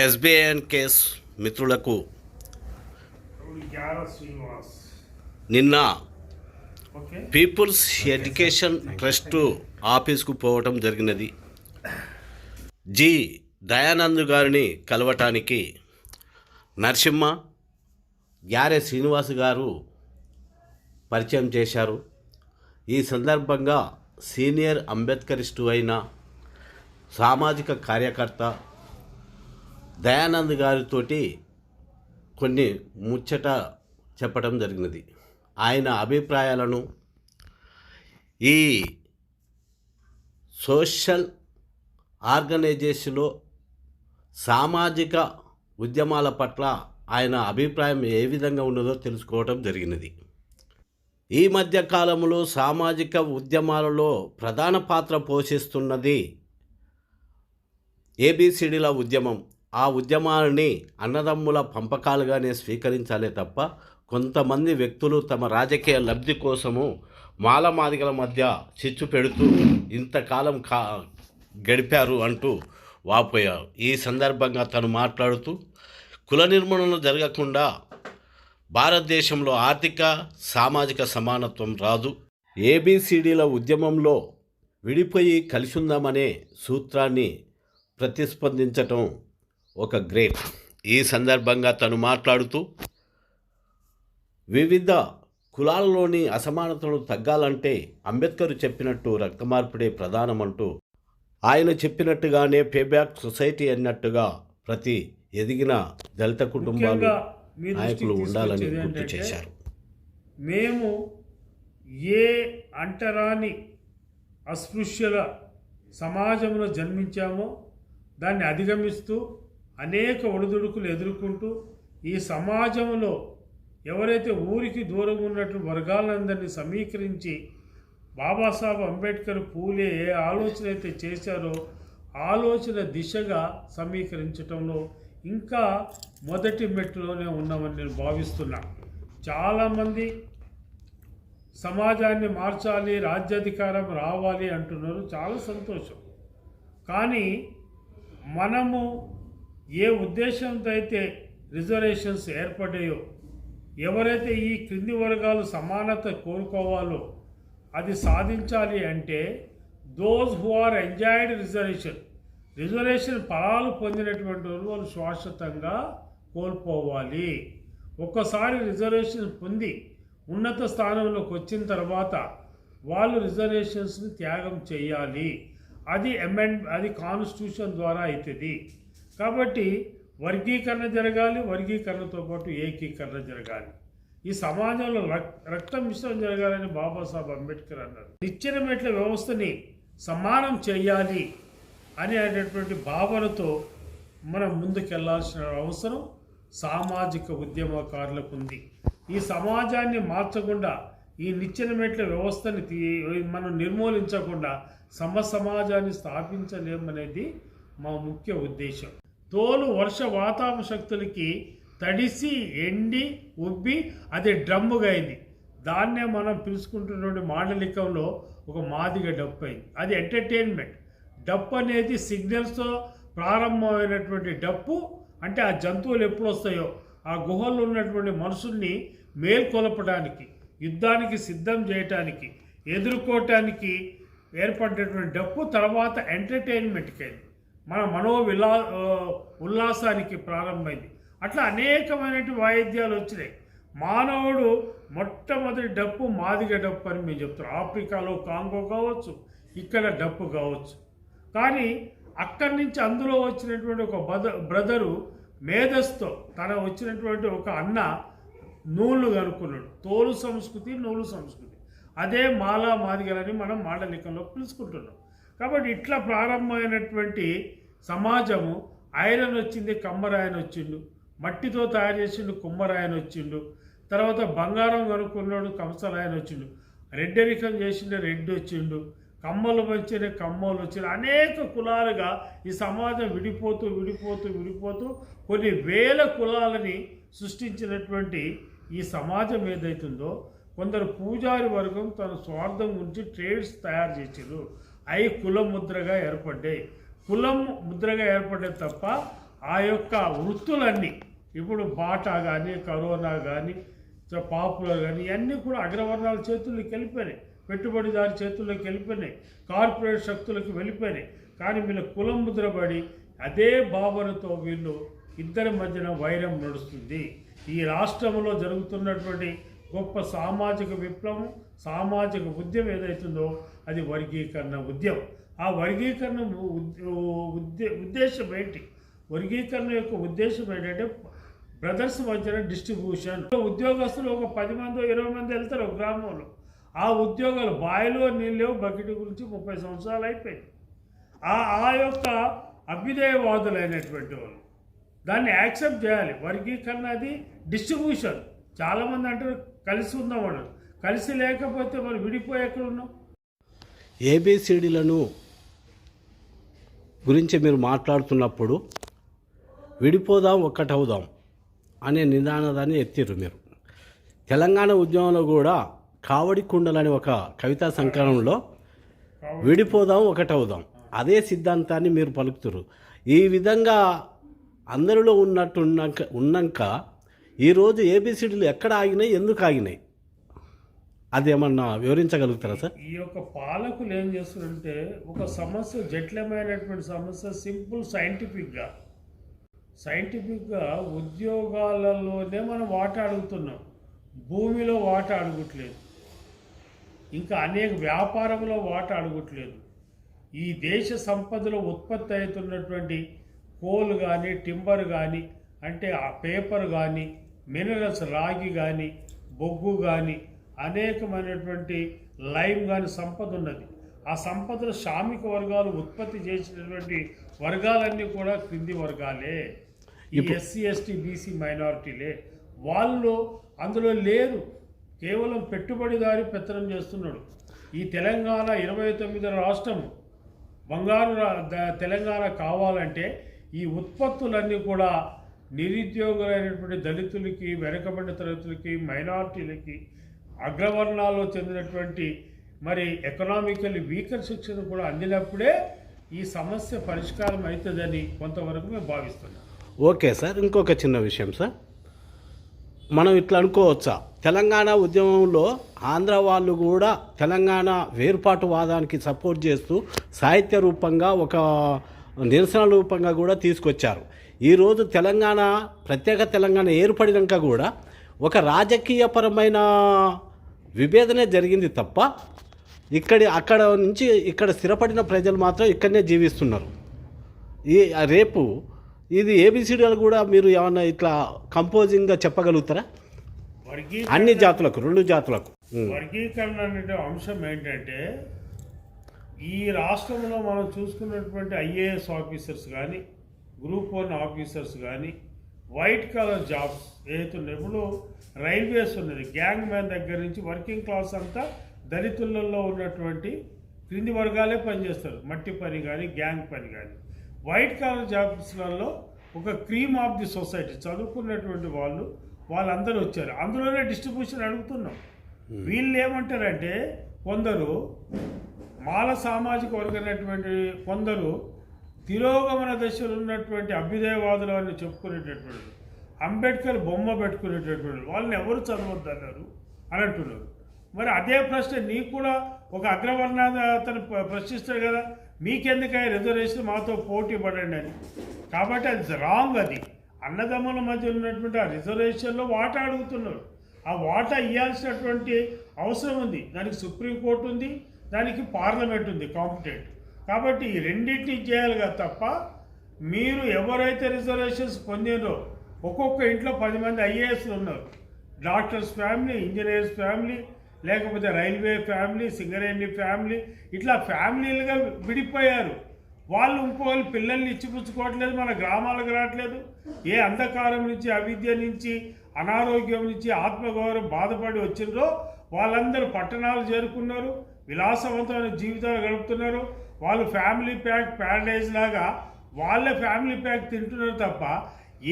SBIN case మిత్రులకు నిన్న peoples education trust ఆఫీస్కు పోవటం జరిగినది. జి దయానంద్ గారిని కలవటానికి నరసింహ గ్యారె శ్రీనివాస్ గారు పరిచయం చేశారు. ఈ సందర్భంగా సీనియర్ అంబేద్కరిస్టు అయిన సామాజిక కార్యకర్త దయానంద్ గారితోటి కొన్ని ముచ్చట చెప్పడం జరిగినది. ఆయన అభిప్రాయాలను ఈ సోషల్ ఆర్గనైజేషన్లో సామాజిక ఉద్యమాల పట్ల ఆయన అభిప్రాయం ఏ విధంగా ఉన్నదో తెలుసుకోవడం జరిగినది. ఈ మధ్య కాలంలో సామాజిక ఉద్యమాలలో ప్రధాన పాత్ర పోషిస్తున్నది ఏబిసిడిల ఉద్యమం. ఆ ఉద్యమాలని అన్నదమ్ముల పంపకాలుగానే స్వీకరించాలే తప్ప కొంతమంది వ్యక్తులు తమ రాజకీయ లబ్ధి కోసము మాలమాదిగల మధ్య చిచ్చు పెడుతూ ఇంతకాలం గడిపారు అంటూ వాపోయారు. ఈ సందర్భంగా తను మాట్లాడుతూ కుల నిర్మూలన జరగకుండా భారతదేశంలో ఆర్థిక సామాజిక సమానత్వం రాదు. ఏబిసిడిల ఉద్యమంలో విడిపోయి కలిసి ఉందామనే సూత్రాన్ని ప్రతిస్పందించటం ఒక గ్రేట్. ఈ సందర్భంగా తను మాట్లాడుతూ వివిధ కులాలలోని అసమానతలు తగ్గాలంటే అంబేద్కర్ చెప్పినట్టు రక్త మార్పిడే ప్రధానమంటూ ఆయన చెప్పినట్టుగానే పేబ్యాక్ సొసైటీ అన్నట్టుగా ప్రతి ఎదిగిన దళిత కుటుంబాలు నాయకులు ఉండాలని గుర్తు చేశారు. మేము ఏ అంటరాని అస్పృశ్యుల సమాజంలో జన్మించామో దాన్ని అధిగమిస్తూ అనేక ఒడిదుడుకులు ఎదుర్కొంటూ ఈ సమాజంలో ఎవరైతే ఊరికి దూరం ఉన్నట్టు వర్గాలందరినీ సమీకరించి బాబాసాహెబ్ అంబేద్కర్ పూలే ఏ ఆలోచన అయితే చేశారో ఆలోచన దిశగా సమీకరించడంలో ఇంకా మొదటి మెట్టులోనే ఉన్నామని నేను భావిస్తున్నా. చాలామంది సమాజాన్ని మార్చాలి, రాజ్యాధికారం రావాలి అంటున్నారు. చాలా సంతోషం. కానీ మనము ఏ ఉద్దేశంతో అయితే రిజర్వేషన్స్ ఏర్పడ్డాయో, ఎవరైతే ఈ క్రింది వర్గాలు సమానత కోరుకోవాలో అది సాధించాలి అంటే those who are enjoyed reservation ఫలాలు పొందినటువంటి వాళ్ళు శాశ్వతంగా కోల్పోవాలి. ఒక్కసారి రిజర్వేషన్ పొంది ఉన్నత స్థానంలోకి వచ్చిన తర్వాత వాళ్ళు రిజర్వేషన్స్ని త్యాగం చేయాలి. అది కాన్స్టిట్యూషన్ ద్వారా అవుతుంది. కాబట్టి వర్గీకరణ జరగాలి, వర్గీకరణతో పాటు ఏకీకరణ జరగాలి. ఈ సమాజంలో రక్త మిశ్రం జరగాలని బాబాసాహెబ్ అంబేద్కర్ అన్నారు. నిచ్చెన మెట్ల వ్యవస్థని సమానం చేయాలి అనేటటువంటి భావనతో మనం ముందుకెళ్లాల్సిన అవసరం సామాజిక ఉద్యమకారులకు ఉంది. ఈ సమాజాన్ని మార్చకుండా, ఈ నిచ్చెన మెట్ల వ్యవస్థని మనం నిర్మూలించకుండా సమాజాన్ని స్థాపించలేమనేది మా ముఖ్య ఉద్దేశం. తోలు వర్ష వాతావరణ శక్తులకి తడిసి ఎండి ఉబ్బి అది డ్రమ్ముగా అయింది. దాన్నే మనం పిలుచుకుంటున్న మాండలికంలో ఒక మాదిగ డప్పు అయింది. అది ఎంటర్టైన్మెంట్. డప్పు అనేది సిగ్నల్స్తో ప్రారంభమైనటువంటి డప్పు. అంటే ఆ జంతువులు ఎప్పుడు వస్తాయో ఆ గుహల్లో ఉన్నటువంటి మనుషుల్ని మేల్కొలపడానికి, యుద్ధానికి సిద్ధం చేయటానికి, ఎదుర్కోవటానికి ఏర్పడినటువంటి డప్పు తర్వాత ఎంటర్టైన్మెంట్కి అయింది, మన ఉల్లాసానికి ప్రారంభమైంది. అట్లా అనేకమైనటువంటి వాయిద్యాలు వచ్చినాయి. మానవుడు మొట్టమొదటి డప్పు మాదిగ డప్పు అని మేము చెప్తున్నాం. ఆఫ్రికాలో కాంగో కావచ్చు, ఇక్కడ డప్పు కావచ్చు. కానీ అక్కడి నుంచి అందులో వచ్చినటువంటి ఒక బ్రదరు మేధస్తో తన వచ్చినటువంటి ఒక అన్న నూలు కనుక్కున్నాడు. తోలు సంస్కృతి, నూలు సంస్కృతి. అదే మాలా మాదిగలని మనం మాండలికంలో పిలుచుకుంటున్నాం. కాబట్టి ఇట్లా ప్రారంభమైనటువంటి సమాజము ఐరన్ వచ్చింది, కమ్మరాయన వచ్చిండు. మట్టితో తయారు చేసిండు, కుమ్మరాయన వచ్చిండు. తర్వాత బంగారం కనుక్కున్నాడు, కంసరాయన వచ్చిండు. రెడ్డరికం చేసిండు, రెడ్డి వచ్చిండు. కమ్మలు వచ్చిన కమ్మలు వచ్చిన అనేక కులాలుగా ఈ సమాజం విడిపోతూ విడిపోతూ విడిపోతూ కొన్ని వేల కులాలని సృష్టించినటువంటి ఈ సమాజం ఏదైతుందో కొందరు పూజారి వర్గం తన స్వార్థం గురించి ట్రేడ్స్ తయారు చేసారు. అవి కుల ముద్రగా ఏర్పడ్డాయి. కులం ముద్రగా ఏర్పడ్డాయి తప్ప ఆ యొక్క వృత్తులన్నీ ఇప్పుడు బాటా కానీ, కరోనా కానీ, పాపులర్ కానీ ఇవన్నీ కూడా అగ్రవర్ణాల చేతుల్లోకి వెళ్ళిపోయినాయి, పెట్టుబడిదారి చేతుల్లోకి వెళ్ళిపోయినాయి, కార్పొరేట్ శక్తులకు వెళ్ళిపోయినాయి. కానీ వీళ్ళ కులం ముద్రపడి అదే భావనతో వీళ్ళు ఇద్దరి మధ్యన వైరం నడుస్తుంది. ఈ రాష్ట్రంలో జరుగుతున్నటువంటి గొప్ప సామాజిక విప్లవం, సామాజిక ఉద్యమం ఏదైతుందో అది వర్గీకరణ ఉద్యమం. ఆ వర్గీకరణ ఉద్దేశం ఏంటి? వర్గీకరణ యొక్క ఉద్దేశం ఏంటంటే బ్రదర్స్ మధ్యన డిస్ట్రిబ్యూషన్. ఉద్యోగస్తులు ఒక 10 మంది 20 మంది వెళ్తారు ఒక గ్రామంలో. ఆ ఉద్యోగాలు బావిలో నీళ్ళు బకెట్ గురించి 30 సంవత్సరాలు అయిపోయింది. ఆ యొక్క అభ్యుదయవాదులైనటువంటి వాళ్ళు దాన్ని యాక్సెప్ట్ చేయాలి. వర్గీకరణ అది డిస్ట్రిబ్యూషన్. చాలామంది అంటారు కలిసి ఉందాం అన్నారు. కలిసి లేకపోతే మరి విడిపోయి ఎక్కడ ఉన్నాం? ఏబిసిడీలను గురించి మీరు మాట్లాడుతున్నప్పుడు విడిపోదాం ఒక్కటవుదాం అనే నినాదాన్ని ఎత్తిర్రు మీరు. తెలంగాణ ఉద్యమంలో కూడా కావడి కుండలని ఒక కవితా సంకలనంలో విడిపోదాం ఒకటవుదాం అదే సిద్ధాంతాన్ని మీరు పలుకుతురు. ఈ విధంగా అందరిలో ఉన్నాక ఈరోజు ఏబిసిడీలు ఎక్కడ ఆగినాయి, ఎందుకు ఆగినాయి, అదేమన్నా వివరించగలుగుతారా సార్? ఈ యొక్క పాలకులు ఏం చేస్తారంటే ఒక సమస్య, జటిలమైనటువంటి సమస్య సింపుల్ సైంటిఫిక్గా ఉద్యోగాలలోనే మనం వాటా అడుగుతున్నాం, భూమిలో వాటా అడగట్లేదు, ఇంకా అనేక వ్యాపారంలో వాటా అడగట్లేదు. ఈ దేశ సంపదలో ఉత్పత్తి అవుతున్నటువంటి కోల్ కానీ, టింబర్ కానీ, అంటే ఆ పేపర్ కానీ, మినరల్స్, రాగి కానీ, బొగ్గు కానీ, అనేకమైనటువంటి లైమ్ కానీ సంపద ఉన్నది. ఆ సంపదలో శ్రామిక వర్గాలు ఉత్పత్తి చేసినటువంటి వర్గాలన్నీ కూడా క్రింది వర్గాలే. ఈ ఎస్సీ, ఎస్టీ, బీసీ మైనారిటీలే. వాళ్ళు అందులో లేరు. కేవలం పెట్టుబడిదారి పెత్తనం చేస్తున్నాడు. ఈ తెలంగాణ 29 రాష్ట్రం బంగారు తెలంగాణ కావాలంటే ఈ ఉత్పత్తులన్నీ కూడా నిరుద్యోగులైనటువంటి దళితులకి, వెనుకబడిన తరగతులకి, మైనారిటీలకి, అగ్రవర్ణాల్లో చెందినటువంటి మరి ఎకనామికల్లీ వీకర్ శిక్షణ కూడా అందినప్పుడే ఈ సమస్య పరిష్కారం అవుతుందని కొంతవరకు మేము భావిస్తున్నాం. ఓకే సార్, ఇంకొక చిన్న విషయం సార్, మనం ఇట్లా అనుకోవచ్చా, తెలంగాణ ఉద్యమంలో ఆంధ్ర వాళ్ళు కూడా తెలంగాణ వేర్పాటువాదానికి సపోర్ట్ చేస్తూ సాహిత్య రూపంగా ఒక నిరసన రూపంగా కూడా తీసుకొచ్చారు. ఈరోజు తెలంగాణ, ప్రత్యేక తెలంగాణ ఏర్పడినాక కూడా ఒక రాజకీయపరమైన విభేదనే జరిగింది తప్ప అక్కడ నుంచి ఇక్కడ స్థిరపడిన ప్రజలు మాత్రం ఇక్కడనే జీవిస్తున్నారు. రేపు ఇది ఏబిసిడీలు కూడా మీరు ఏమన్నా ఇట్లా కంపోజింగ్గా చెప్పగలుగుతారా? అన్ని జాతులకు, 2 జాతులకు వర్గీకరణ అనే అంశం ఏంటంటే ఈ రాష్ట్రంలో మనం చూసుకున్నటువంటి ఐఏఎస్ ఆఫీసర్స్ కానీ, గ్రూప్ 1 ఆఫీసర్స్ కానీ, వైట్ కాలర్ జాబ్స్ ఏదైతున్నాయి, ఇప్పుడు రైల్వేస్ ఉన్నది, గ్యాంగ్ మ్యాన్ దగ్గర నుంచి వర్కింగ్ క్లాస్ అంతా దళితులలో ఉన్నటువంటి క్రింది వర్గాలే పనిచేస్తారు. మట్టి పని కానీ, గ్యాంగ్ పని కానీ. వైట్ కాలర్ జాబ్స్లలో ఒక క్రీమ్ ఆఫ్ ది సొసైటీ చదువుకున్నటువంటి వాళ్ళందరూ వచ్చారు. అందులోనే డిస్ట్రిబ్యూషన్ అడుగుతున్నాం. వీళ్ళు ఏమంటారంటే కొందరు మాల సామాజిక వర్గమైనటువంటి కొందరు తిరోగమన దశలో ఉన్నటువంటి అభ్యుదయవాదులు అని చెప్పుకునేటటువంటి అంబేద్కర్ బొమ్మ పెట్టుకునేటటువంటి వాళ్ళని ఎవరు చదవద్దన్నారు అని అంటున్నారు. మరి అదే ప్రశ్న నీకు కూడా ఒక అగ్రవర్ణ అతను ప్రశ్నిస్తాడు కదా, మీకెందుకై రిజర్వేషన్, మాతో పోటీ పడండి అని. కాబట్టి అది రాంగ్. అది అన్నదమ్ముల మధ్య ఉన్నటువంటి ఆ రిజర్వేషన్లో వాటా అడుగుతున్నారు. ఆ వాటా ఇవ్వాల్సినటువంటి అవసరం ఉంది. దానికి సుప్రీంకోర్టు ఉంది, దానికి పార్లమెంట్ ఉంది కాంపిటెంట్. కాబట్టి ఈ రెండింటిని చేయాలిగా తప్ప మీరు ఎవరైతే రిజర్వేషన్స్ పొందినో, ఒక్కొక్క ఇంట్లో 10 మంది ఐఏఎస్లు ఉన్నారు, డాక్టర్స్ ఫ్యామిలీ, ఇంజనీర్స్ ఫ్యామిలీ, లేకపోతే రైల్వే ఫ్యామిలీ, సింగరేణి ఫ్యామిలీ, ఇట్లా ఫ్యామిలీలుగా విడిపోయారు. వాళ్ళు ఇంకోళ్ళు పిల్లల్ని ఇచ్చిపుచ్చుకోవట్లేదు, మన గ్రామాలకు రావట్లేదు. ఏ అంధకారం నుంచి, అవిద్య నుంచి, అనారోగ్యం నుంచి, ఆత్మగౌరవం బాధపడి వచ్చిందో వాళ్ళందరూ పట్టణాలు చేరుకున్నారు, విలాసవంతమైన జీవితాలు గడుపుతున్నారు. వాళ్ళు ఫ్యామిలీ ప్యాక్ ప్యారడైజ్ లాగా వాళ్ళే ఫ్యామిలీ ప్యాక్ తింటున్నారు తప్ప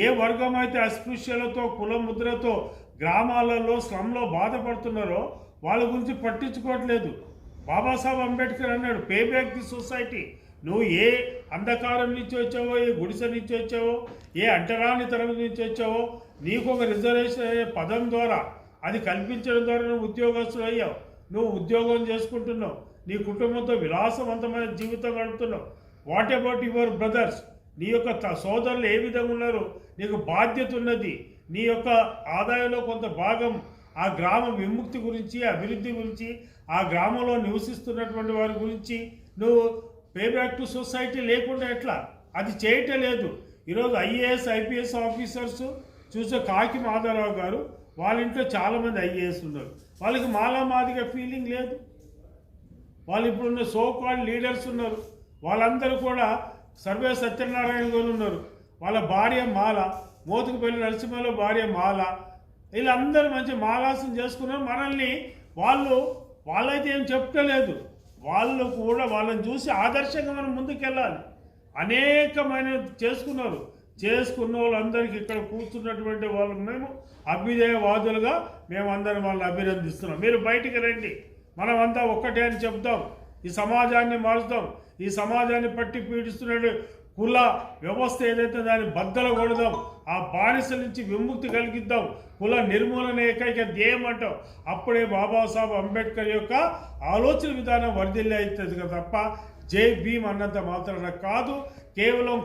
ఏ వర్గం అయితే అస్పృశ్యలతో, కుల ముద్రతో గ్రామాలలో స్లమ్లో బాధపడుతున్నారో వాళ్ళ గురించి పట్టించుకోవట్లేదు. బాబాసాహెబ్ అంబేద్కర్ అన్నాడు, పే బ్యాక్ ది సొసైటీ. నువ్వు ఏ అంధకారం నుంచి వచ్చావో, ఏ గుడిసె నుంచి వచ్చావో, ఏ అంటరాని తరం నుంచి వచ్చావో, నీకు ఒక రిజర్వేషన్ అనే పదం ద్వారా అది కల్పించడం ద్వారా నువ్వు ఉద్యోగస్తులు అయ్యావు. నువ్వు ఉద్యోగం చేసుకుంటున్నావు, నీ కుటుంబంతో విలాసవంతమైన జీవితం గడుపుతున్నావు. What about your brothers? నీ యొక్క సోదరులు ఏ విధంగా ఉన్నారు? నీకు బాధ్యత ఉన్నది. నీ యొక్క ఆదాయంలో కొంత భాగం ఆ గ్రామ విముక్తి గురించి, అభివృద్ధి గురించి, ఆ గ్రామంలో నివసిస్తున్నటువంటి వారి గురించి నువ్వు పే బ్యాక్ టు సొసైటీ లేకుండా ఎట్లా? అది చేయటం లేదు. ఈరోజు ఐఏఎస్ ఐపీఎస్ ఆఫీసర్స్ చూసే కాకి మాధవరావు గారు, వాళ్ళ ఇంట్లో చాలామంది ఐఏఎస్ ఉన్నారు. వాళ్ళకి మాలామాదిగా ఫీలింగ్ లేదు. వాళ్ళు ఇప్పుడున్న సో కాల్డ్ లీడర్స్ ఉన్నారు, వాళ్ళందరూ కూడా సర్వే సత్యనారాయణ గారు ఉన్నారు, వాళ్ళ భార్య మాల, మోతుకుపల్లి నరసింహలో భార్య మాల, వీళ్ళందరూ మంచి మాలాసం చేసుకున్నారు. మనల్ని వాళ్ళైతే ఏం చెప్పలేదు. వాళ్ళు కూడా వాళ్ళని చూసి ఆదర్శంగా మనం ముందుకెళ్ళాలి. అనేకమైన చేసుకున్న వాళ్ళందరికీ ఇక్కడ కూర్చున్నటువంటి వాళ్ళు మేము అభ్యుదయవాదులుగా మేమందరం వాళ్ళని అభినందిస్తున్నాం. మీరు బయటికి రండి, మనమంతా ఒక్కటే అని చెప్తాం. ఈ సమాజాన్ని మారుస్తాం. ఈ సమాజాన్ని పట్టి పీడిస్తున్న కుల వ్యవస్థ ఏదైతే దాన్ని బద్దలు కొడదాం, ఆ బానిసల నుంచి విముక్తి కలిగిద్దాం, కుల నిర్మూలన ఏకైక ధ్యేయం అంటాం. అప్పుడే బాబాసాహెబ్ అంబేద్కర్ యొక్క ఆలోచన విధానం వర్ధిల్లి అవుతుంది తప్ప జై భీమ్ అన్నంత మాత్రాన కాదు. కేవలం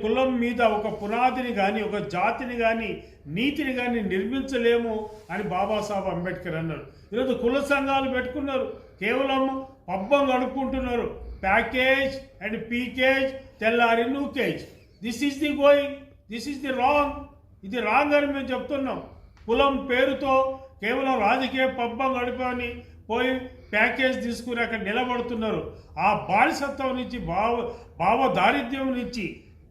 కులం మీద ఒక పునాదిని కానీ, ఒక జాతిని కానీ, నీతిని కానీ నిర్మించలేము అని బాబాసాహెబ్ అంబేద్కర్ అన్నారు. ఈరోజు కుల సంఘాలు పెట్టుకున్నారు, కేవలం పబ్బం గడుపుకుంటున్నారు. ప్యాకేజ్ అండ్ పీకేజ్, తెల్లారి నూకేజ్. This is the wrong. ఇది రాంగ్ అని మేము చెప్తున్నాం. కులం పేరుతో కేవలం రాజకీయ పబ్బం గడిపని పోయి ప్యాకేజ్ తీసుకుని అక్కడ నిలబడుతున్నారు. ఆ బానిసత్వం నుంచి, భావదారిద్ర్యం నుంచి,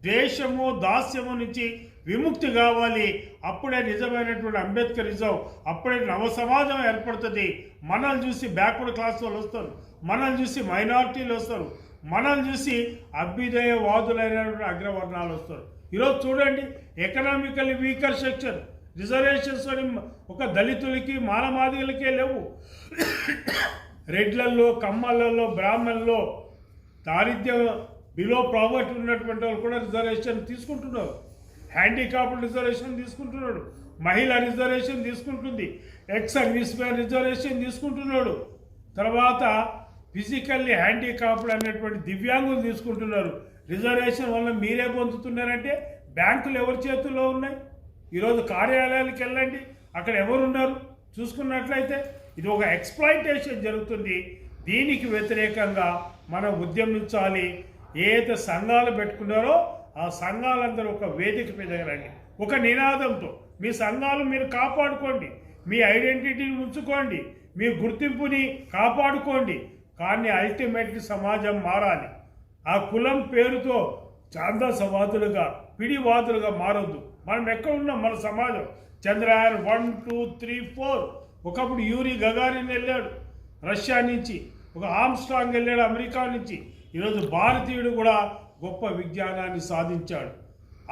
ద్వేషము దాస్యము నుంచి విముక్తి కావాలి. అప్పుడే నిజమైనటువంటి అంబేద్కరిజం, అప్పుడే నవ సమాజం ఏర్పడుతుంది. మనల్ని చూసి బ్యాక్వర్డ్ క్లాస్ వాళ్ళు వస్తారు, మనల్ని చూసి మైనారిటీలు వస్తారు, మనల్ని చూసి అభ్యుదయవాదులైనటువంటి అగ్రవర్ణాలు వస్తారు. ఈరోజు చూడండి, ఎకనామికల్లీ వీకర్ సెక్షన్ రిజర్వేషన్స్ అని ఒక దళితులకి మాలమాదిగలకే లేవు. రెడ్లల్లో, కమ్మలలో, బ్రాహ్మణుల్లో, దారిద్ర్యం బిలో ప్రావర్టీ ఉన్నటువంటి వాళ్ళు కూడా రిజర్వేషన్ తీసుకుంటున్నారు. హ్యాండిక్యాప్డ్ రిజర్వేషన్ తీసుకుంటున్నాడు, మహిళా రిజర్వేషన్ తీసుకుంటుంది, ఎక్స్ సర్వీస్ మ్యాన్ రిజర్వేషన్ తీసుకుంటున్నాడు. తర్వాత ఫిజికల్లీ హ్యాండిక్యాప్డ్ అనేటువంటి దివ్యాంగులు తీసుకుంటున్నారు. రిజర్వేషన్ వల్ల మీరే పొందుతున్నారంటే బ్యాంకులు ఎవరి చేతుల్లో ఉన్నాయి? ఈరోజు కార్యాలయాలకు వెళ్ళండి, అక్కడ ఎవరున్నారు చూసుకున్నట్లయితే ఇది ఒక ఎక్స్‌ప్లాయిటేషన్ జరుగుతుంది. దీనికి వ్యతిరేకంగా మనం ఉద్యమించాలి. ఏదైతే సంఘాలు పెట్టుకున్నారో ఆ సంఘాలందరూ ఒక వేదిక మీద రండి, ఒక నినాదంతో. మీ సంఘాలు మీరు కాపాడుకోండి, మీ ఐడెంటిటీని ఉంచుకోండి, మీ గుర్తింపుని కాపాడుకోండి. కానీ అల్టిమేట్లీ సమాజం మారాలి. ఆ కులం పేరుతో ఛాందసవాదులుగా, పిడివాదులుగా మారొద్దు. మనం ఎక్కడ ఉన్నాం? మన సమాజం చంద్రయాన్ 1, 2, 3, 4. ఒకప్పుడు యూరి గగారిన్ వెళ్ళాడు రష్యా నుంచి, ఒక ఆర్మ్స్ట్రాంగ్ వెళ్ళాడు అమెరికా నుంచి. ఈరోజు భారతీయుడు కూడా గొప్ప విజ్ఞానాన్ని సాధించాడు.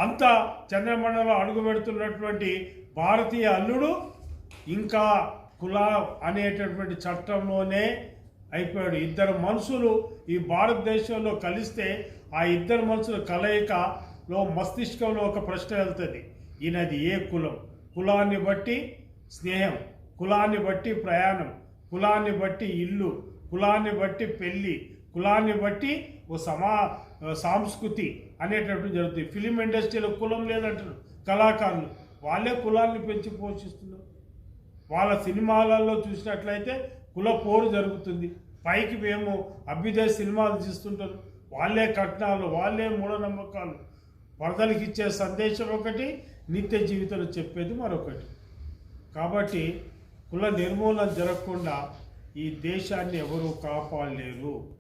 అంతా చంద్రమండలంలో అడుగు పెడుతున్నటువంటి భారతీయ అల్లుడు ఇంకా కుల అనేటటువంటి చట్టంలోనే అయిపోయాడు. ఇద్దరు మనుషులు ఈ భారతదేశంలో కలిస్తే ఆ ఇద్దరు మనుషుల కలయికలో మస్తిష్కంలో ఒక ప్రశ్న వెళ్తుంది, ఈయనది ఏ కులం? కులాన్ని బట్టి స్నేహం, కులాన్ని బట్టి ప్రయాణం, కులాన్ని బట్టి ఇల్లు, కులాన్ని బట్టి పెళ్ళి, కులాన్ని బట్టి ఓ సంస్కృతి అనేటటువంటి జరుగుతుంది. ఫిలిం ఇండస్ట్రీలో కులం లేదంటారు కళాకారులు, వాళ్ళే కులాన్ని పెంచి పోషిస్తున్నారు. వాళ్ళ సినిమాలలో చూసినట్లయితే కుల పోరు జరుగుతుంది. పైకి మేము అభ్యుదయ సినిమాలు తీస్తుంటారు, వాళ్ళే కట్నాలు, వాళ్ళే మూఢనమ్మకాలు. వరదలకి ఇచ్చే సందేశం ఒకటి, నిత్య జీవితంలో చెప్పేది మరొకటి. కాబట్టి కుల నిర్మూలన జరగకుండా ఈ దేశాన్ని ఎవరూ కాపాడలేరు.